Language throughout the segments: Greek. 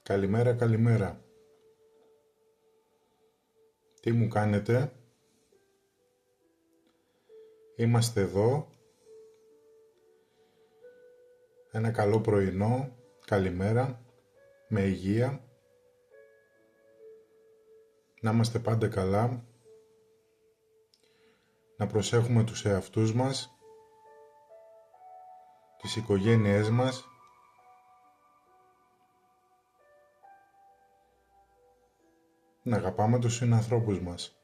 Καλημέρα, καλημέρα. Τι μου κάνετε? Είμαστε εδώ. Ένα καλό πρωινό. Καλημέρα. Με υγεία. Να είμαστε πάντα καλά. Να προσέχουμε τους εαυτούς μας, τις οικογένειές μας. Να αγαπάμε τους συνανθρώπους μας.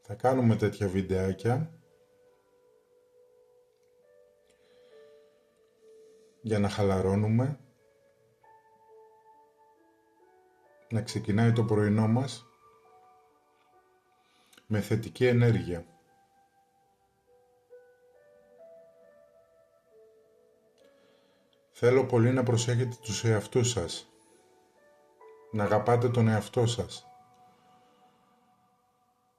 Θα κάνουμε τέτοια βιντεάκια για να χαλαρώνουμε, να ξεκινάει το πρωινό μας με θετική ενέργεια. Θέλω πολύ να προσέχετε τους εαυτούς σας, να αγαπάτε τον εαυτό σας,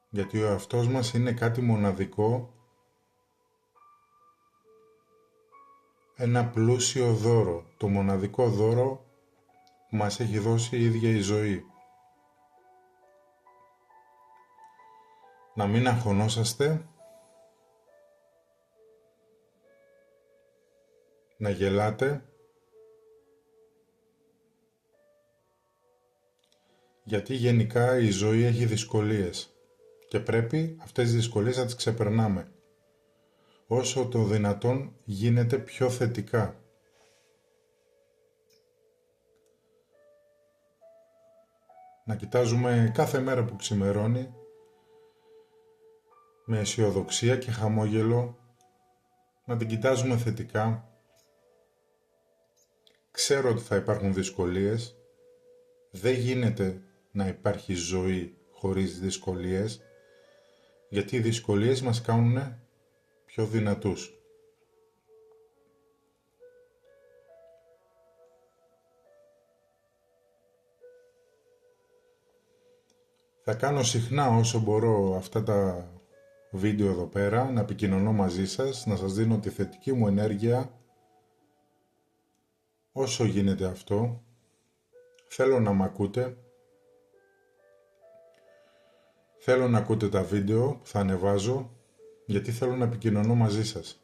γιατί ο εαυτός μας είναι κάτι μοναδικό, ένα πλούσιο δώρο, το μοναδικό δώρο που μας έχει δώσει η ίδια η ζωή. Να μην αγχωνόσαστε, να γελάτε, γιατί γενικά η ζωή έχει δυσκολίες και πρέπει αυτές τις δυσκολίες να τις ξεπερνάμε. Όσο το δυνατόν γίνεται πιο θετικά. Να κοιτάζουμε κάθε μέρα που ξημερώνει με αισιοδοξία και χαμόγελο, να την κοιτάζουμε θετικά. Ξέρω ότι θα υπάρχουν δυσκολίες, δεν γίνεται να υπάρχει ζωή χωρίς δυσκολίες, γιατί οι δυσκολίες μας κάνουν πιο δυνατούς. Θα κάνω συχνά όσο μπορώ αυτά τα βίντεο εδώ πέρα, να επικοινωνώ μαζί σας, να σας δίνω τη θετική μου ενέργεια. Όσο γίνεται αυτό, θέλω να μ' ακούτε. Θέλω να ακούτε τα βίντεο που θα ανεβάζω, γιατί θέλω να επικοινωνώ μαζί σας.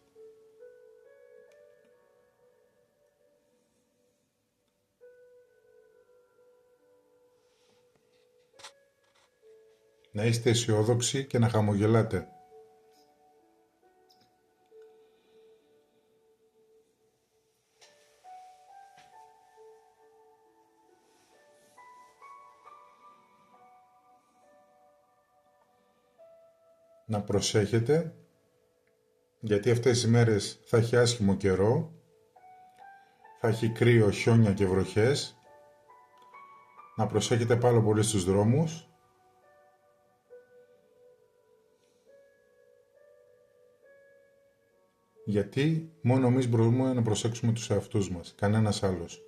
Να είστε αισιόδοξοι και να χαμογελάτε. Να προσέχετε, γιατί αυτές τις μέρες θα έχει άσχημο καιρό, θα έχει κρύο, χιόνια και βροχές. Να προσέχετε πάρα πολύ στους δρόμους. Γιατί μόνο εμείς μπορούμε να προσέξουμε τους εαυτούς μας, κανένας άλλος.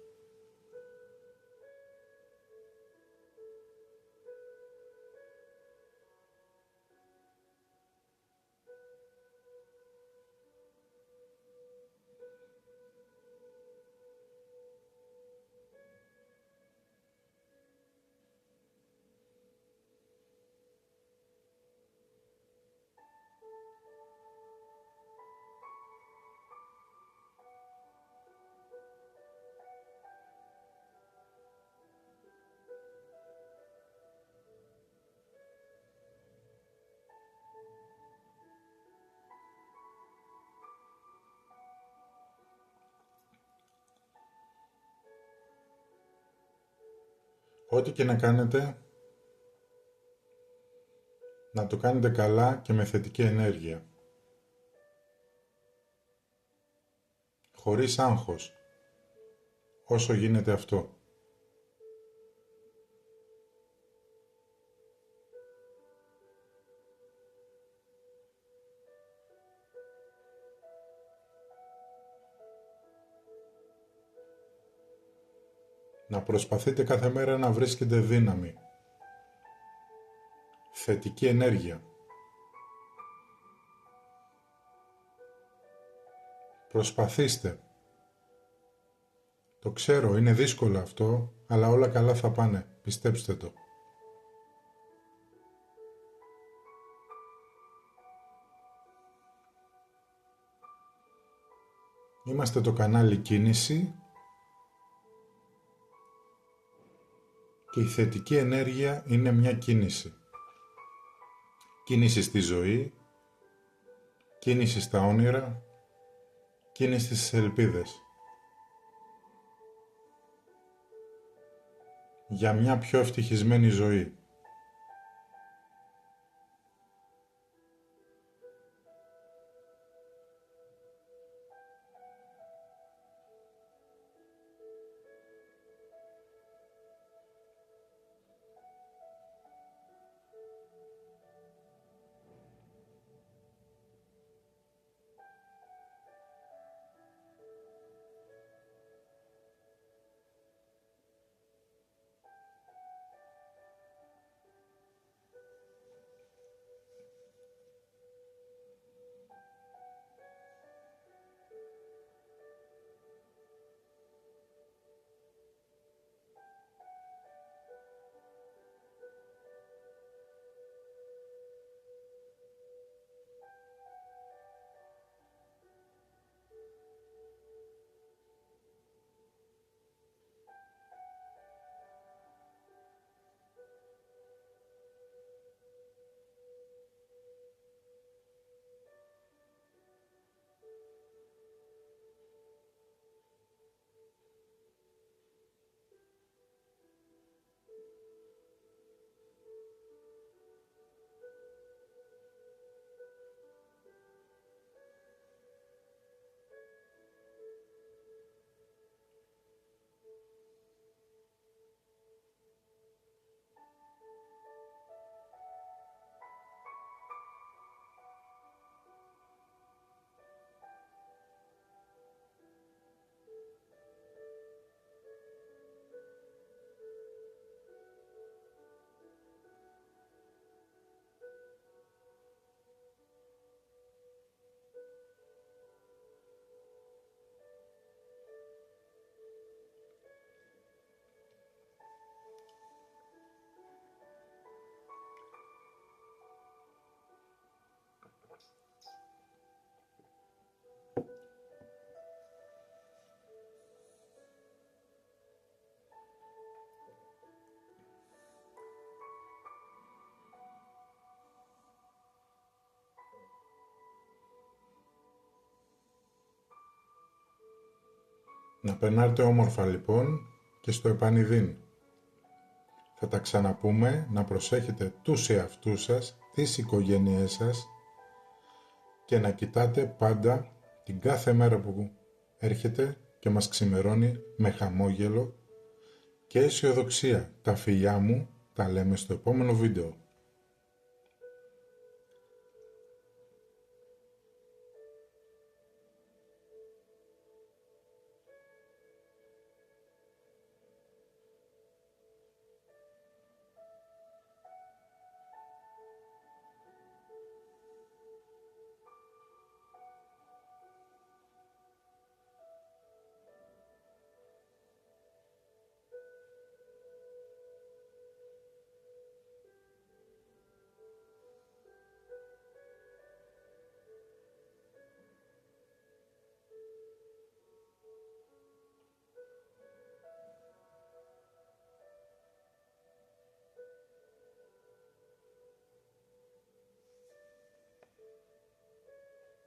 Ό,τι και να κάνετε, να το κάνετε καλά και με θετική ενέργεια. Χωρίς άγχος, όσο γίνεται αυτό. Να προσπαθείτε κάθε μέρα να βρίσκετε δύναμη, θετική ενέργεια. Προσπαθήστε. Το ξέρω, είναι δύσκολο αυτό, αλλά όλα καλά θα πάνε, πιστέψτε το. Είμαστε το κανάλι Κίνηση και η θετική ενέργεια είναι μια κίνηση. Κίνηση στη ζωή, κίνηση στα όνειρα, κίνηση στις ελπίδες. Για μια πιο ευτυχισμένη ζωή. Να περνάτε όμορφα λοιπόν και στο επανειδήν. Θα τα ξαναπούμε, να προσέχετε τους εαυτούς σας, τις οικογένειές σας και να κοιτάτε πάντα την κάθε μέρα που έρχεται και μας ξημερώνει με χαμόγελο και αισιοδοξία. Τα φιλιά μου, τα λέμε στο επόμενο βίντεο.